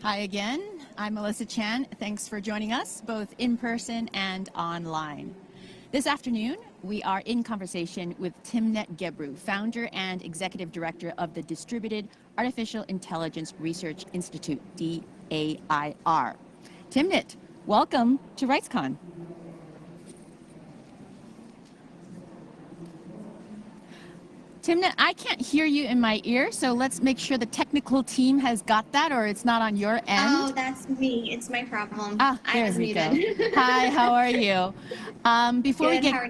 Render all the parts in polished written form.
Hi again, I'm Melissa Chan. Thanks for joining us both in person and online. This afternoon, we are in conversation with Timnit Gebru, founder and executive director of the Distributed Artificial Intelligence Research Institute, DAIR. Timnit, welcome to RightsCon. Timnit, I can't hear you in my ear, so let's make sure the technical team has got that, or it's not on your end. Oh, that's me. It's my problem. There we go. Hi, how are you? Good, how are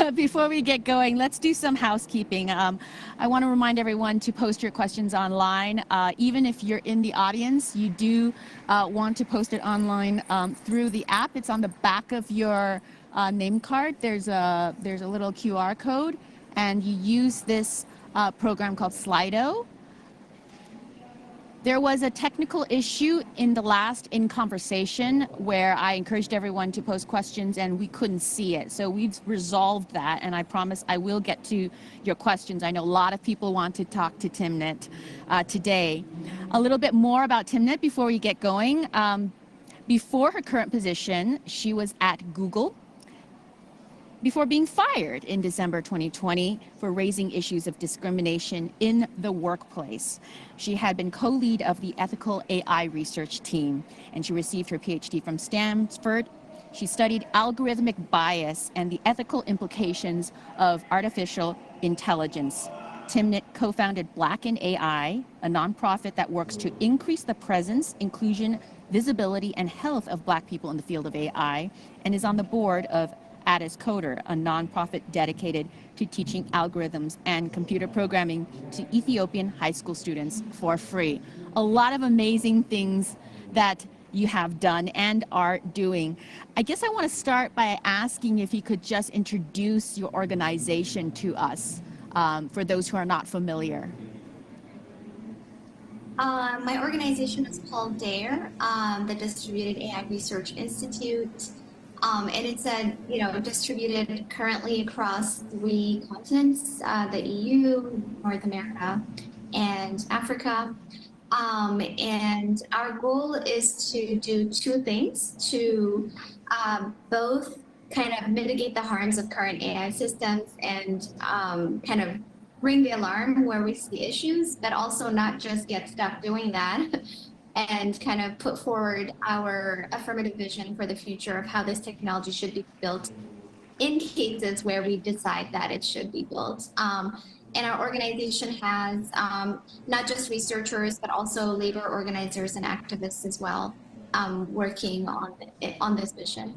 you? Before we get going, let's do some housekeeping. I want to remind everyone to post your questions online. Even if you're in the audience, you do want to post it online through the app. It's on the back of your name card. There's a little QR code, and you use this program called Slido. There was a technical issue in the last In Conversation where I encouraged everyone to post questions and we couldn't see it. So we've resolved that, and I promise I will get to your questions. I know a lot of people want to talk to Timnit today. A little bit more about Timnit before we get going. Before her current position, she was at Google, before being fired in December 2020 for raising issues of discrimination in the workplace. She had been co-lead of the ethical AI research team, and she received her PhD from Stanford. She studied algorithmic bias and the ethical implications of artificial intelligence. Timnit co-founded Black in AI, a nonprofit that works to increase the presence, inclusion, visibility, and health of Black people in the field of AI, and is on the board of Addis Coder, a nonprofit dedicated to teaching algorithms and computer programming to Ethiopian high school students for free. A lot of amazing things that you have done and are doing. I guess I want to start by asking if you could just introduce your organization to us, for those who are not familiar. My organization is called DAIR, the Distributed AI Research Institute. And it's distributed currently across 3 continents, the EU, North America, and Africa. And our goal is to do 2 things, to both kind of mitigate the harms of current AI systems and kind of ring the alarm where we see issues, but also not just get stuck doing that, and kind of put forward our affirmative vision for the future of how this technology should be built in cases where we decide that it should be built. And our organization has not just researchers, but also labor organizers and activists as well, working on this mission.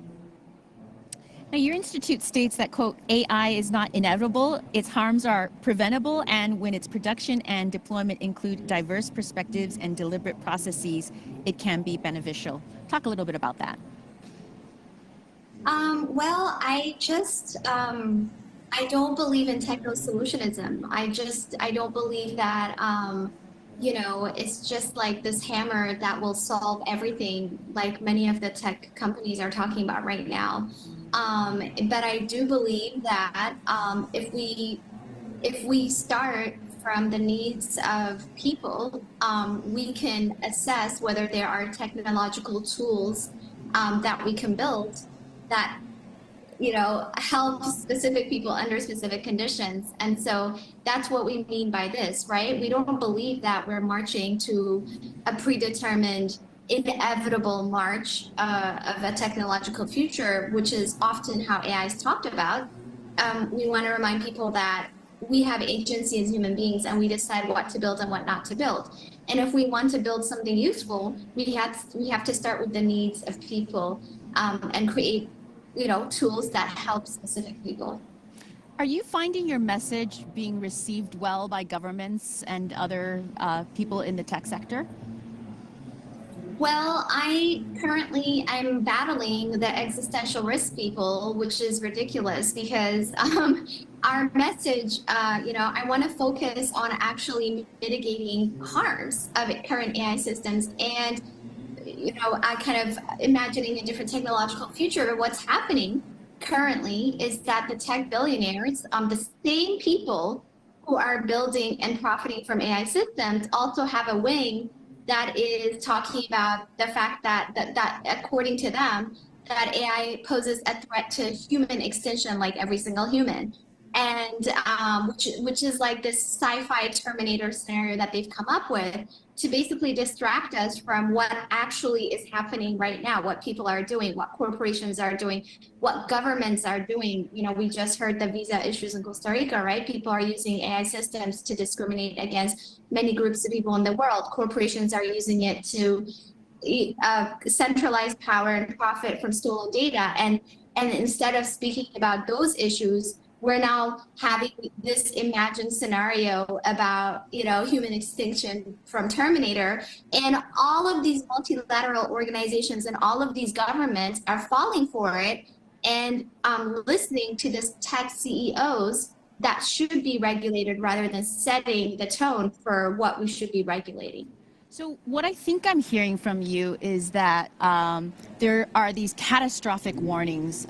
Now, your institute states that, quote, AI is not inevitable, its harms are preventable, and when its production and deployment include diverse perspectives and deliberate processes, it can be beneficial. Talk a little bit about that. Well, I don't believe in techno-solutionism. I don't believe that, it's just like this hammer that will solve everything, like many of the tech companies are talking about right now. But I do believe that if we start from the needs of people, we can assess whether there are technological tools that we can build that help specific people under specific conditions. And so that's what we mean by this, right? We don't believe that we're marching to a predetermined inevitable march of a technological future, which is often how AI is talked about. We want to remind people that we have agency as human beings, and we decide what to build and what not to build. And if we want to build something useful, we have to start with the needs of people and create tools that help specific people. Are you finding your message being received well by governments and other people in the tech sector? Well, I'm battling the existential risk people, which is ridiculous because our message, I want to focus on actually mitigating harms of current AI systems and, I kind of imagining a different technological future. But what's happening currently is that the tech billionaires, the same people who are building and profiting from AI systems, also have a wing that is talking about the fact that according to them, that AI poses a threat to human extinction, like every single human. And which is like this sci-fi Terminator scenario that they've come up with to basically distract us from what actually is happening right now, what people are doing, what corporations are doing, what governments are doing. You know, we just heard the visa issues in Costa Rica, right? People are using AI systems to discriminate against many groups of people in the world. Corporations are using it to centralize power and profit from stolen data. And instead of speaking about those issues, we're now having this imagined scenario about, you know, human extinction from Terminator. And all of these multilateral organizations and all of these governments are falling for it and listening to this tech CEOs that should be regulated rather than setting the tone for what we should be regulating. So what I think I'm hearing from you is that there are these catastrophic warnings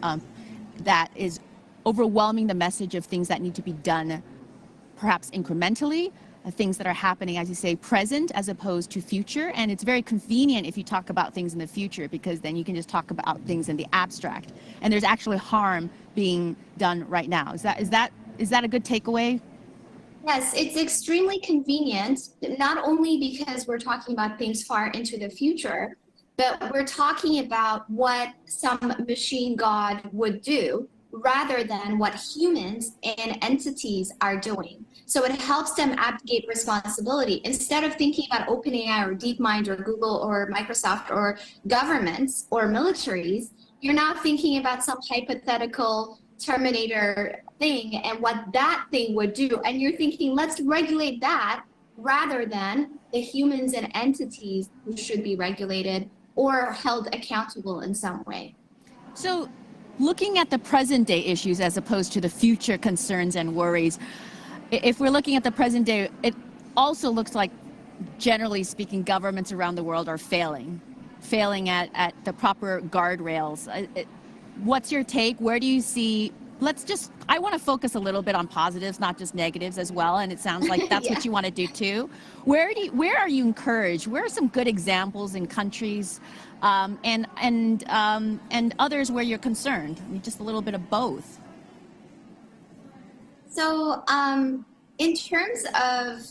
that is overwhelming the message of things that need to be done perhaps incrementally, things that are happening, as you say, present as opposed to future. And it's very convenient if you talk about things in the future, because then you can just talk about things in the abstract. And there's actually harm being done right now. Is that a good takeaway? Yes, it's extremely convenient, not only because we're talking about things far into the future, but we're talking about what some machine god would do rather than what humans and entities are doing. So it helps them abdicate responsibility. Instead of thinking about OpenAI or DeepMind or Google or Microsoft or governments or militaries, you're now thinking about some hypothetical Terminator thing and what that thing would do. And you're thinking, let's regulate that rather than the humans and entities who should be regulated or held accountable in some way. So looking at the present day issues as opposed to the future concerns and worries, if we're looking at the present day, it also looks like, generally speaking, governments around the world are failing at the proper guardrails. What's your take? Where do you see, I want to focus a little bit on positives, not just negatives as well. And it sounds like that's what you want to do too. Where are you encouraged? Where are some good examples in countries and others where you're concerned? Just a little bit of both. So in terms of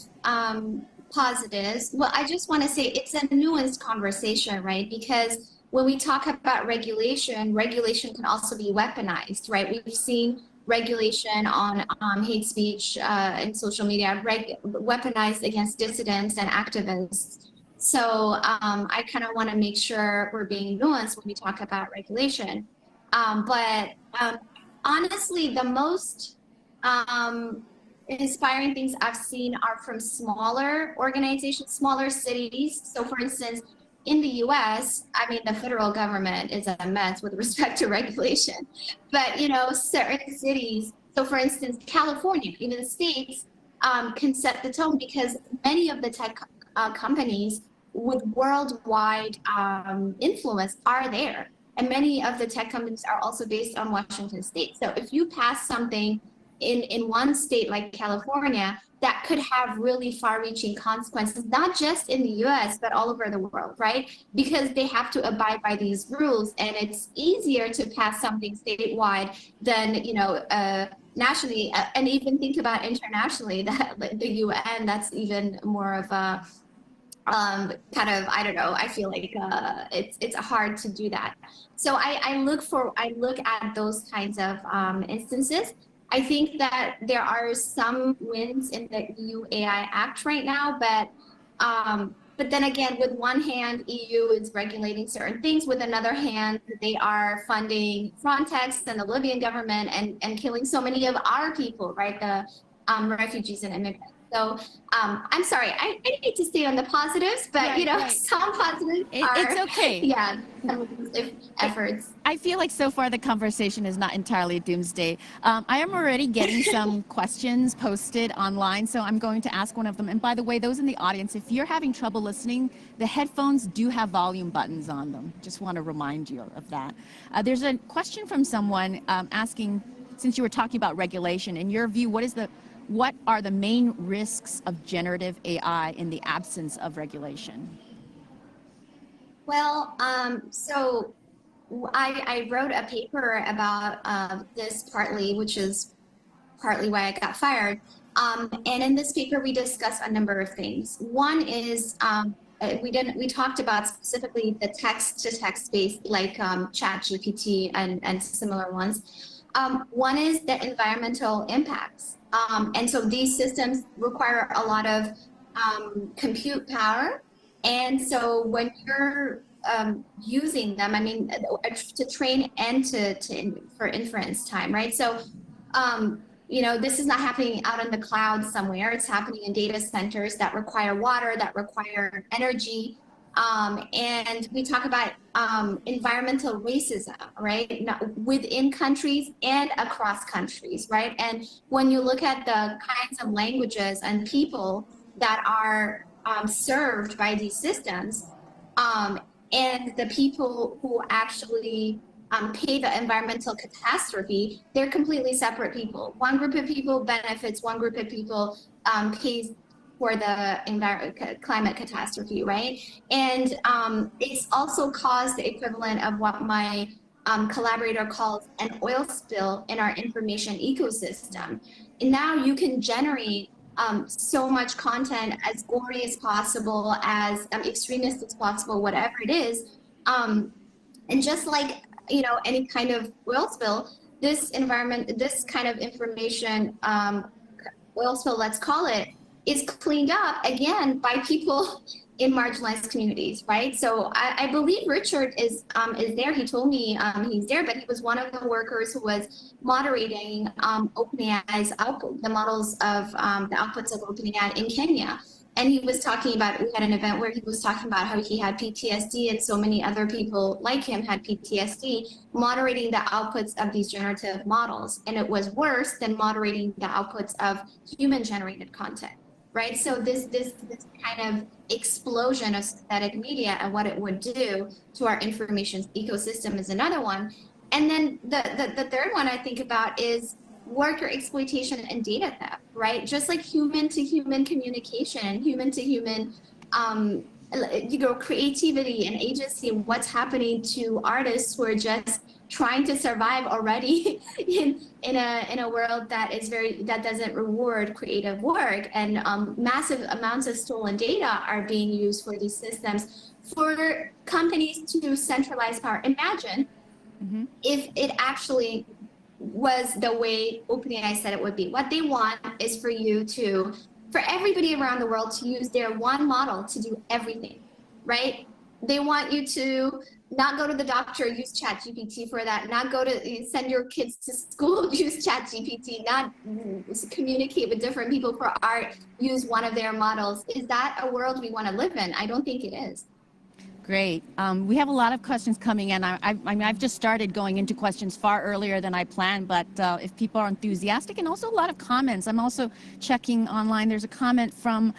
positives, well, I just want to say it's a nuanced conversation, right? Because when we talk about regulation can also be weaponized, right? We've seen regulation on hate speech and social media weaponized against dissidents and activists. So I kind of want to make sure we're being nuanced when we talk about regulation. But honestly, the most inspiring things I've seen are from smaller organizations, smaller cities. So for instance, in the US, I mean, the federal government is a mess with respect to regulation, but, you know, certain cities, so for instance, California, even the states can set the tone because many of the tech companies with worldwide influence are there. And many of the tech companies are also based on Washington state. So if you pass something in one state like California, that could have really far-reaching consequences, not just in the US, but all over the world, right? Because they have to abide by these rules, and it's easier to pass something statewide than, you know, nationally, and even think about internationally, that the UN, that's even more of a kind of, I don't know, I feel like it's hard to do that. So I look at those kinds of instances. I think that there are some wins in the EU AI Act right now, but then again, with one hand, EU is regulating certain things. With another hand, they are funding Frontex and the Libyan government and killing so many of our people, right? The refugees and immigrants. So I'm sorry, I need to stay on the positives, but right, you know, right. Some positives are, it's okay. Yeah, some of those efforts. I feel like so far the conversation is not entirely doomsday. I am already getting some questions posted online, so I'm going to ask one of them. And by the way, those in the audience, if you're having trouble listening, the headphones do have volume buttons on them. Just want to remind you of that. There's a question from someone asking, since you were talking about regulation, in your view, what are the main risks of generative AI in the absence of regulation? Well, so I wrote a paper about this partly, which is partly why I got fired. And in this paper, we discuss a number of things. One is we talked about specifically the text to text space, like Chat GPT and similar ones. One is the environmental impacts. And so these systems require a lot of compute power. And so when you're using them, I mean, to train and for inference time, right? So this is not happening out in the cloud somewhere. It's happening in data centers that require water, that require energy. And we talk about environmental racism, right? Within countries and across countries, right? And when you look at the kinds of languages and people that are served by these systems, and the people who actually pay the environmental catastrophe, they're completely separate people. One group of people benefits, one group of people pays for the climate catastrophe, right? And it's also caused the equivalent of what my collaborator calls an oil spill in our information ecosystem. And now you can generate so much content as gory as possible, as extremist as possible, whatever it is. And just like any kind of oil spill, this kind of information, oil spill, let's call it, is cleaned up again by people in marginalized communities, right? So I believe Richard is there. He told me he's there, but he was one of the workers who was moderating OpenAI's output, the models of the outputs of OpenAI in Kenya. And he was talking about, we had an event where he was talking about how he had PTSD and so many other people like him had PTSD, moderating the outputs of these generative models. And it was worse than moderating the outputs of human generated content, right? So this kind of explosion of synthetic media and what it would do to our information ecosystem is another one. And then the third one I think about is worker exploitation and data theft, right? Just like human to human communication, human to human, creativity and agency, what's happening to artists who are just trying to survive already in a world that doesn't reward creative work, and massive amounts of stolen data are being used for these systems for companies to centralize power. Imagine if it actually was the way OpenAI said it would be. What they want is for everybody around the world to use their one model to do everything, right? They want you to not go to the doctor, use ChatGPT for that, not send your kids to school, use ChatGPT, not communicate with different people for art, use one of their models. Is that a world we want to live in? I don't think it is. Great. We have a lot of questions coming in. I've just started going into questions far earlier than I planned, but if people are enthusiastic, and also a lot of comments. I'm also checking online. There's a comment from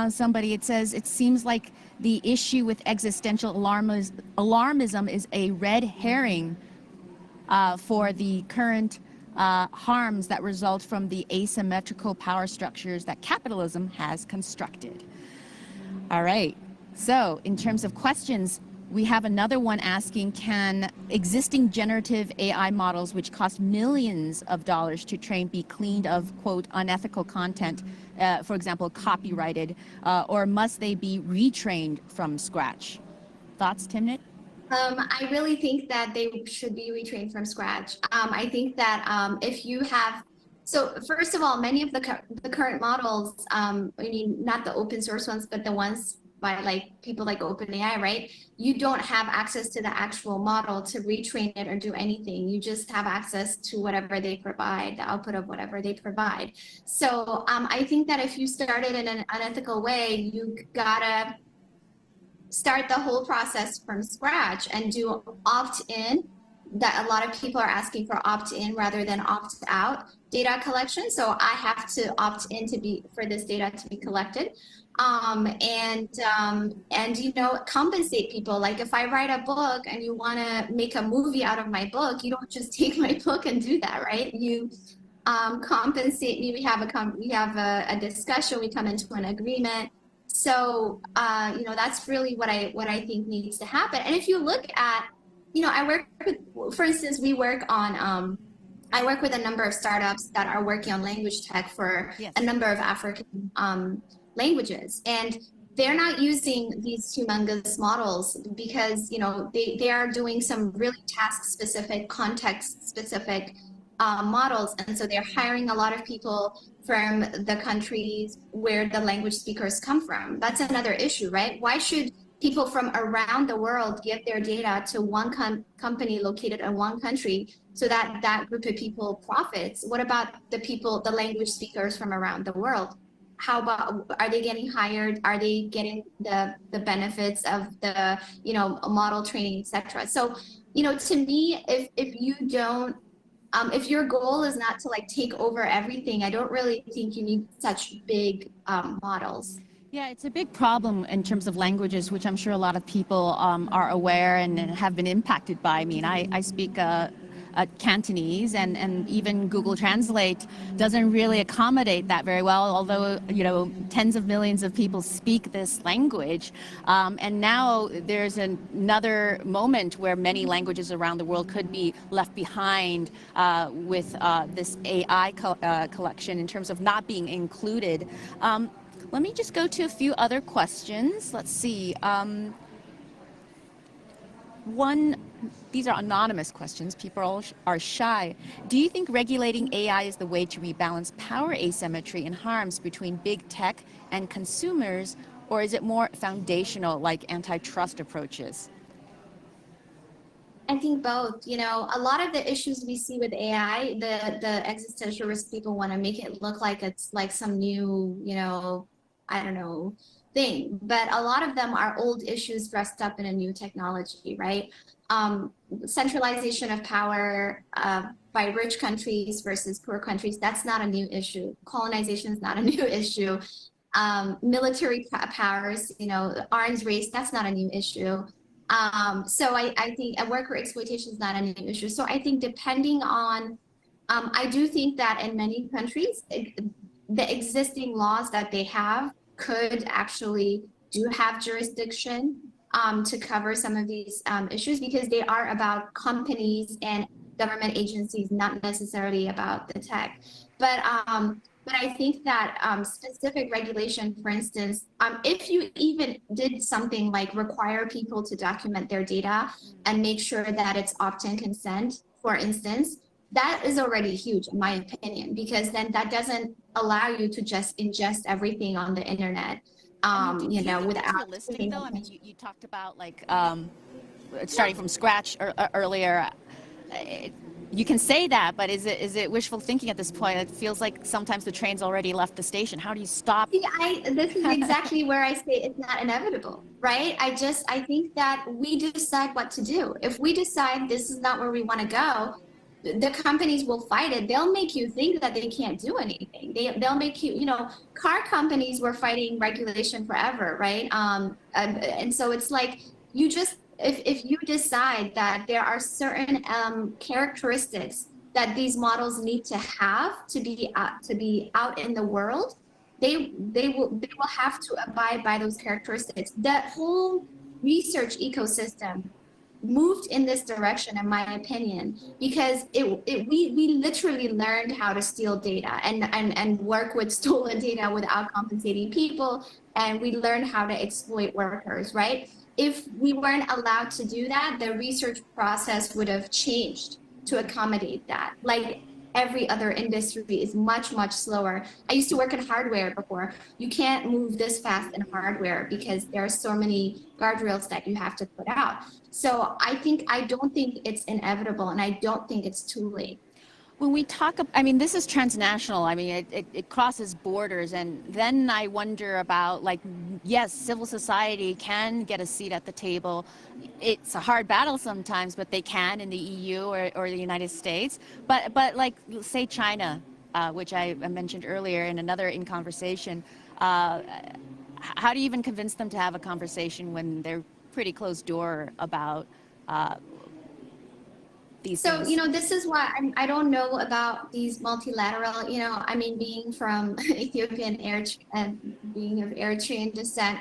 somebody. It says, it seems like the issue with existential alarmism is a red herring for the current harms that result from the asymmetrical power structures that capitalism has constructed. All right. So in terms of questions, we have another one asking, can existing generative AI models, which cost millions of dollars to train, be cleaned of, quote, unethical content, for example, copyrighted, or must they be retrained from scratch? Thoughts, Timnit? I really think that they should be retrained from scratch. I think that if you have, so first of all, many of the current models, not the open source ones, but the ones by people like OpenAI, right? You don't have access to the actual model to retrain it or do anything. You just have access to whatever they provide, the output of whatever they provide. So I think that if you started in an unethical way, you gotta start the whole process from scratch and do opt-in. That a lot of people are asking for opt-in rather than opt-out data collection. So I have to opt in for this data to be collected. Compensate people. Like if I write a book and you want to make a movie out of my book, you don't just take my book and do that, right? You compensate me. We have a discussion. We come into an agreement. So, that's really what I think needs to happen. And if you look at, I work with, for instance, I work with a number of startups that are working on language tech for Yes. a number of African languages. And they're not using these humongous models because, they are doing some really task specific, context specific models. And so they're hiring a lot of people from the countries where the language speakers come from. That's another issue, right? Why should people from around the world give their data to one company located in one country so that that group of people profits? What about the language speakers from around the world? How about, are they getting hired? Are they getting the benefits of the, model training, etc.? So, to me, if you don't, if your goal is not to like take over everything, I don't really think you need such big models. Yeah, it's a big problem in terms of languages, which I'm sure a lot of people are aware and have been impacted by. I mean, I speak Cantonese, and even Google Translate doesn't really accommodate that very well, although, tens of millions of people speak this language. And now there's another moment where many languages around the world could be left behind with this AI collection in terms of not being included. Let me just go to a few other questions. Let's see. These are anonymous questions. People are shy. Do you think regulating AI is the way to rebalance power asymmetry and harms between big tech and consumers, or is it more foundational, like antitrust approaches? I think both. A lot of the issues we see with AI, the existential risk, people want to make it look like it's like some new, I don't know, thing. But a lot of them are old issues dressed up in a new technology, right? Centralization of power by rich countries versus poor countries, that's not a new issue. Colonization is not a new issue. Military powers, arms race, that's not a new issue. So I think worker exploitation is not a new issue. So I think depending on, I do think that in many countries, the existing laws that they have could actually do have jurisdiction to cover some of these issues, because they are about companies and government agencies, not necessarily about the tech. But I think that specific regulation, for instance, if you even did something like require people to document their data and make sure that it's opt-in consent, for instance, that is already huge, in my opinion, because then that doesn't allow you to just ingest everything on the internet, without. Realistic, though? I mean, you talked about like starting from scratch earlier. You can say that, but is it wishful thinking at this point? It feels like sometimes the train's already left the station. How do you stop? This is exactly where I say it's not inevitable, right? I think that we decide what to do. If we decide this is not where we want to go, the companies will fight it. They'll make you think that they can't do anything. They'll make you, car companies were fighting regulation forever, right? And so it's like, you just, if you decide that there are certain characteristics that these models need to have to be out in the world, they will have to abide by those characteristics. That whole research ecosystem moved in this direction, in my opinion, because we literally learned how to steal data and work with stolen data without compensating people, and we learned how to exploit workers, right? If we weren't allowed to do that, the research process would have changed to accommodate that. Like every other industry is much, much slower. I used to work in hardware before. You can't move this fast in hardware because there are so many guardrails that you have to put out. So I don't think it's inevitable, and I don't think it's too late. When we talk, I mean, this is transnational. I mean, it crosses borders. And then I wonder about, like, yes, civil society can get a seat at the table. It's a hard battle sometimes, but they can in the EU or the United States. But like, say China, which I mentioned earlier in another conversation, how do you even convince them to have a conversation when they're pretty closed door about these So, things? this is why I don't know about these multilateral, I mean, being from Ethiopian and being of Eritrean descent,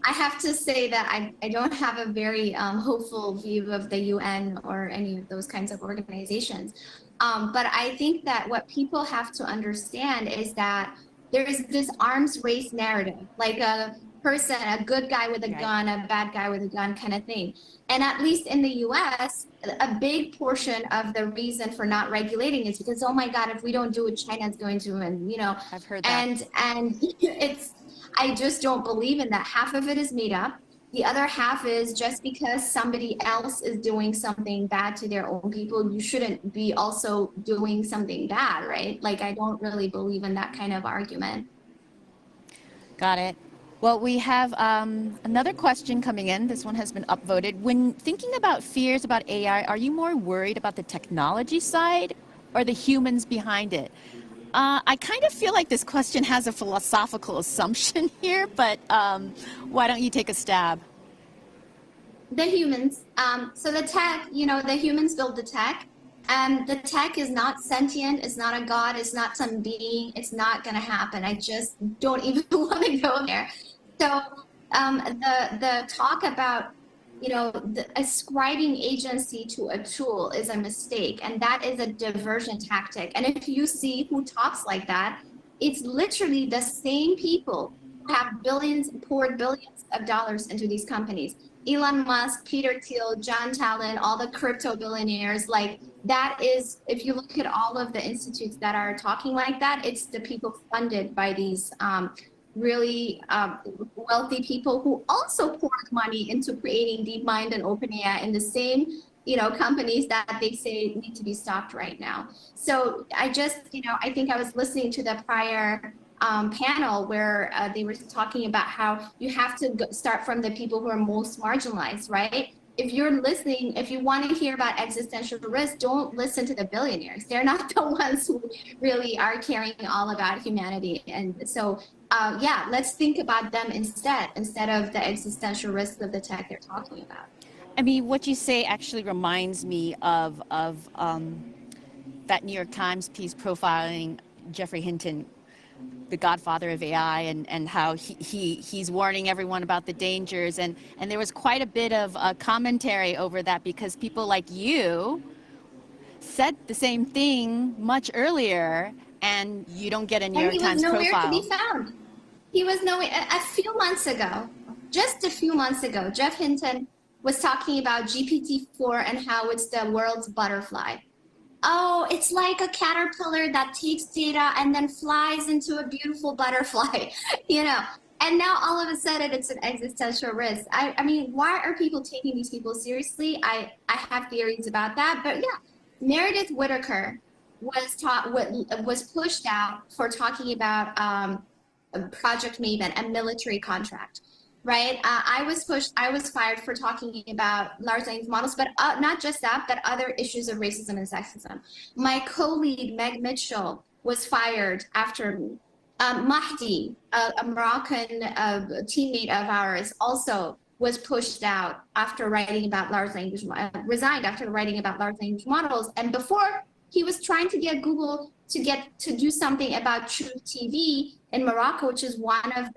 I have to say that I don't have a very hopeful view of the UN or any of those kinds of organizations. But I think that what people have to understand is that there is this arms race narrative, like a person, a good guy with a gun, a bad guy with a gun kind of thing. And at least in the US, a big portion of the reason for not regulating is because, oh my God, if we don't do it, China's going to, and I've heard that. and I just don't believe in that. Half of it is made up. The other half is just because somebody else is doing something bad to their own people, you shouldn't be also doing something bad, right? Like, I don't really believe in that kind of argument. Got it. Well, we have another question coming in. This one has been upvoted. When thinking about fears about AI, are you more worried about the technology side or the humans behind it? I kind of feel like this question has a philosophical assumption here, but why don't you take a stab? The humans. So the tech, the humans build the tech. The tech is not sentient. It's not a god. It's not some being. It's not going to happen. I just don't even want to go there. So the talk about ascribing agency to a tool is a mistake, and that is a diversion tactic. And if you see who talks like that, it's literally the same people who have poured billions of dollars into these companies. Elon Musk, Peter Thiel, John Talon, all the crypto billionaires, like that is, if you look at all of the institutes that are talking like that, it's the people funded by these really wealthy people who also poured money into creating DeepMind and OpenAI in the same companies that they say need to be stopped right now. So I just I think I was listening to the prior panel where they were talking about how you have to start from the people who are most marginalized, right? If you're listening, if you want to hear about existential risk, don't listen to the billionaires. They're not the ones who really are caring all about humanity. And so, yeah, let's think about them instead of the existential risks of the tech they're talking about. I mean, what you say actually reminds me of that New York Times piece profiling Jeffrey Hinton, the godfather of AI, and how he's warning everyone about the dangers. And there was quite a bit of commentary over that because people like you said the same thing much earlier, and you don't get a New York Times profile. And he was nowhere to be found. He was nowhere. A few months ago, just a few months ago, Jeff Hinton was talking about GPT-4 and how it's the world's butterfly. Oh, it's like a caterpillar that takes data and then flies into a beautiful butterfly, And now all of a sudden it's an existential risk. I mean, why are people taking these people seriously? I have theories about that. But yeah, Meredith Whittaker was pushed out for talking about Project Maven, a military contract. Right. I was fired for talking about large language models, but not just that, but other issues of racism and sexism. My co-lead, Meg Mitchell, was fired after me. Mahdi, a Moroccan teammate of ours, also was pushed out after writing about resigned after writing about large language models. And before, he was trying to get Google to do something about Truth TV in Morocco, which is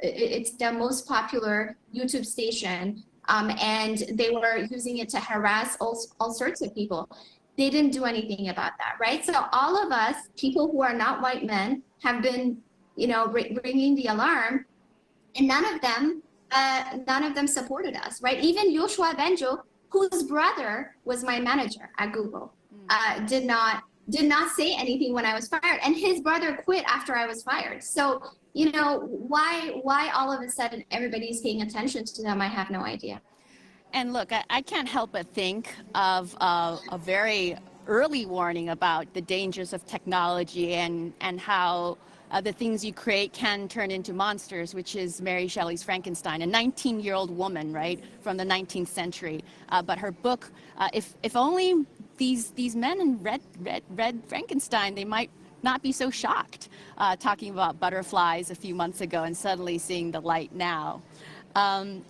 it's the most popular YouTube station. And they were using it to harass all sorts of people. They didn't do anything about that, right? So all of us, people who are not white men, have been, ringing the alarm, and none of them supported us, right? Even Yoshua Benjo, whose brother was my manager at Google, did not say anything when I was fired, and his brother quit after I was fired. So, why all of a sudden everybody's paying attention to them, I have no idea. And look, I can't help but think of a very early warning about the dangers of technology and how the things you create can turn into monsters, which is Mary Shelley's Frankenstein, a 19-year-old woman, right, from the 19th century. But her book, if only these men read Frankenstein, they might not be so shocked talking about butterflies a few months ago and suddenly seeing the light now.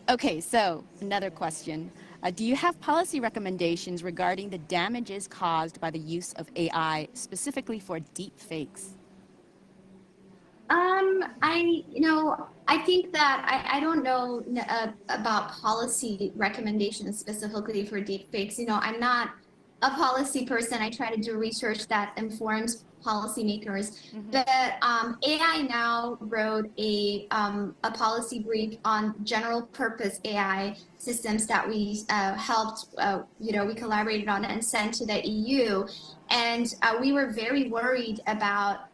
Okay, so another question. Do you have policy recommendations regarding the damages caused by the use of AI, specifically for deep fakes? I think that I don't know about policy recommendations specifically for deepfakes. I'm not a policy person. I try to do research that informs policymakers. But AI now wrote a policy brief on general purpose AI systems that we helped, we collaborated on and sent to the EU. And we were very worried about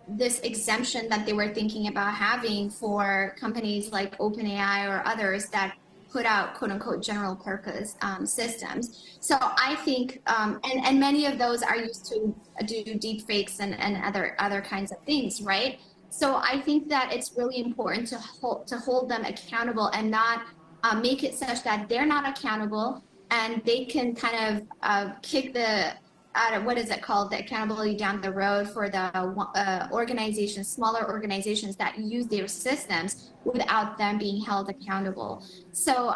this exemption that they were thinking about having for companies like OpenAI or others that put out quote unquote general purpose systems. So I think, and many of those are used to do deep fakes and other kinds of things, right? So I think that it's really important to hold them accountable and not make it such that they're not accountable and they can kind of kick the what is it called, the accountability down the road for the organizations, smaller organizations that use their systems without them being held accountable. So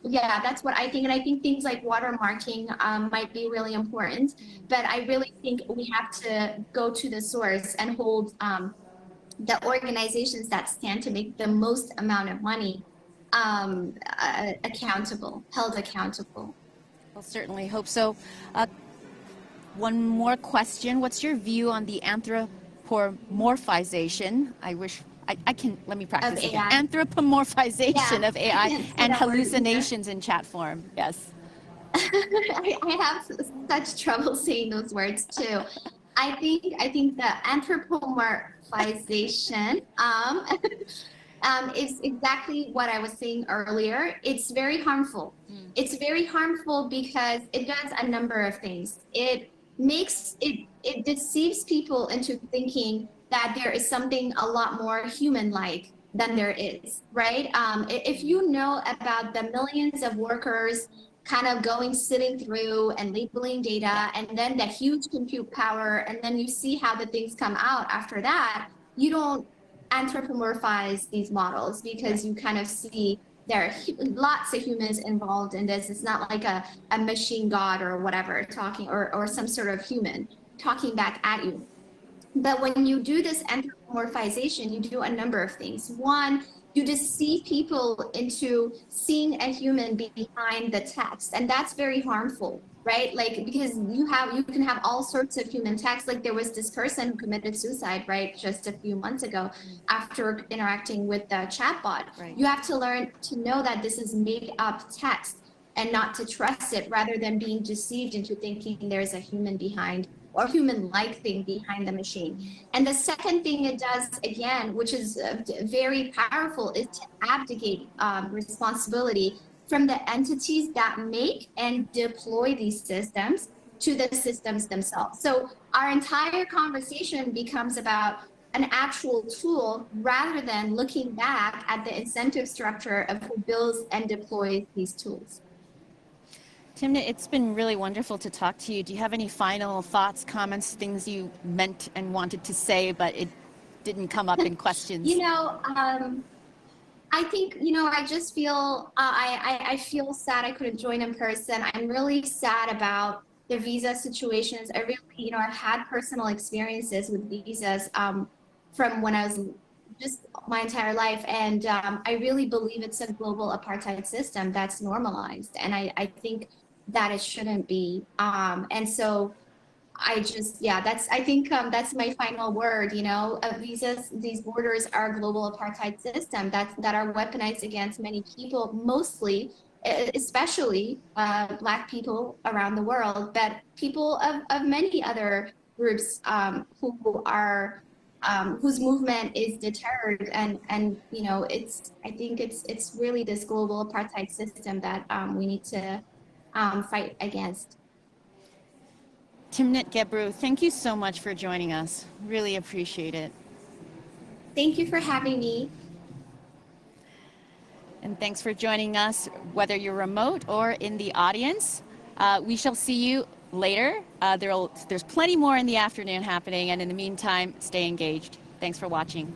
yeah, that's what I think. And I think things like watermarking might be really important, but I really think we have to go to the source and hold the organizations that stand to make the most amount of money accountable, held accountable. We'll certainly hope so. One more question. What's your view on the anthropomorphization? Let me practice again. Anthropomorphization of AI and hallucinations in chat form. Yes. I have such trouble saying those words too. I think the anthropomorphization is exactly what I was saying earlier. It's very harmful. It's very harmful because it does a number of things. It deceives people into thinking that there is something a lot more human-like than there is, right? If you know about the millions of workers kind of sitting through and labeling data, and then the huge compute power, and then you see how the things come out after that, you don't anthropomorphize these models because you kind of see there are lots of humans involved in this. It's not like a machine god or whatever talking, or some sort of human talking back at you. But when you do this anthropomorphization, you do a number of things. One, you deceive people into seeing a human behind the text, and that's very harmful, right? Like, because you can have all sorts of human text. Like, there was this person who committed suicide, right, just a few months ago after interacting with the chatbot. Right. You have to learn to know that this is made up text and not to trust it, rather than being deceived into thinking there's a human behind or human-like thing behind the machine. And the second thing it does, again, which is very powerful, is to abdicate responsibility from the entities that make and deploy these systems to the systems themselves. So our entire conversation becomes about an actual tool rather than looking back at the incentive structure of who builds and deploys these tools. Timnit, it's been really wonderful to talk to you. Do you have any final thoughts, comments, things you meant and wanted to say, but it didn't come up in questions? I think, I just feel, I feel sad I couldn't join in person. I'm really sad about the visa situations. I really, I've had personal experiences with visas from when I was just my entire life. And I really believe it's a global apartheid system that's normalized. And I think that it shouldn't be. And so I just, I think that's my final word, visas, these borders are a global apartheid system that are weaponized against many people, mostly, especially Black people around the world, but people of many other groups who are, whose movement is deterred. And I think it's really this global apartheid system that we need to fight against. Timnit Gebru, thank you so much for joining us. Really appreciate it. Thank you for having me. And thanks for joining us, whether you're remote or in the audience. We shall see you later. There's plenty more in the afternoon happening, and in the meantime, stay engaged. Thanks for watching.